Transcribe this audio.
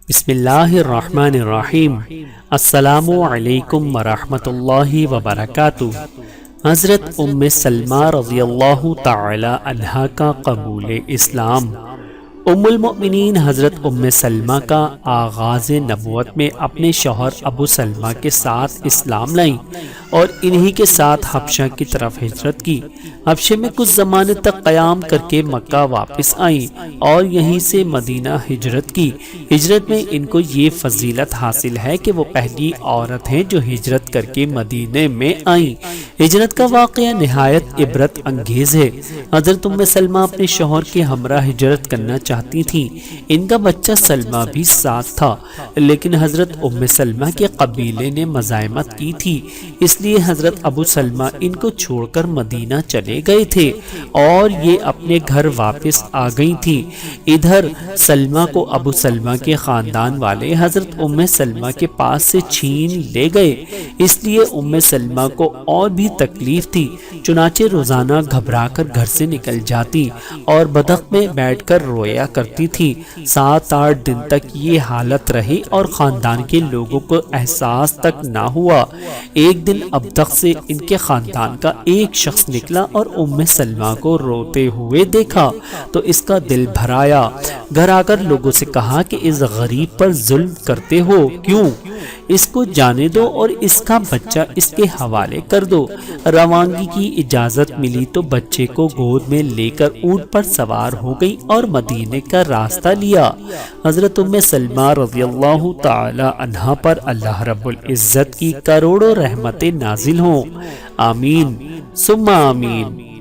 بسم اللہ الرحمن الرحیم۔ السلام علیکم ورحمۃ اللہ وبرکاتہ۔ حضرت ام سلمہ رضی اللہ تعالی عنہا کا قبول اسلام۔ ام المؤمنین حضرت ام سلمہ کا آغاز نبوت میں اپنے شوہر ابو سلمہ کے ساتھ اسلام لائیں اور انہی کے ساتھ حبشہ کی طرف ہجرت کی۔ حبشے میں کچھ زمانے تک قیام کر کے مکہ واپس آئیں اور یہیں سے مدینہ ہجرت کی۔ ہجرت میں ان کو یہ فضیلت حاصل ہے کہ وہ پہلی عورت ہیں جو ہجرت کر کے مدینے میں آئیں۔ ہجرت کا واقعہ نہایت عبرت انگیز ہے۔ حضرت ام سلمہ اپنے شوہر کے ہمراہ ہجرت کرنا چاہتی تھیں۔ ان کا بچہ سلمہ بھی ساتھ تھا، لیکن حضرت ام سلمہ کے قبیلے نے مزاحمت کی تھی، اس لیے حضرت ابو سلمہ ان کو چھوڑ کر مدینہ چلے گئے تھے اور یہ اپنے گھر واپس آ گئی تھی۔ ادھر سلمہ کو ابو سلمہ کے خاندان والے حضرت ام سلمہ کے پاس سے چھین لے گئے، اس لیے ام سلمہ کو اور بھی تکلیف تھی، چنانچہ روزانہ گھبرا کر گھر سے نکل جاتی اور بدق میں بیٹھ کر رویا کرتی تھی۔ 7-8 دن تک یہ حالت رہی اور خاندان کے لوگوں کو احساس تک نہ ہوا۔ ایک دن ابدق سے ان کے خاندان کا ایک شخص نکلا اور ام سلمہ کو روتے ہوئے دیکھا تو اس کا دل بھر آیا۔ گھر آ کر لوگوں سے کہا کہ اس غریب پر ظلم کرتے ہو کیوں؟ اس کو جانے دو اور اس کا بچہ اس کے حوالے کر دو۔ روانگی کی اجازت ملی تو بچے کو گود میں لے کر اونٹ پر سوار ہو گئی اور مدینے کا راستہ لیا۔ حضرت ام سلمہ رضی اللہ تعالی عنہا پر اللہ رب العزت کی کروڑوں رحمتیں نازل ہوں۔ آمین ثم آمین۔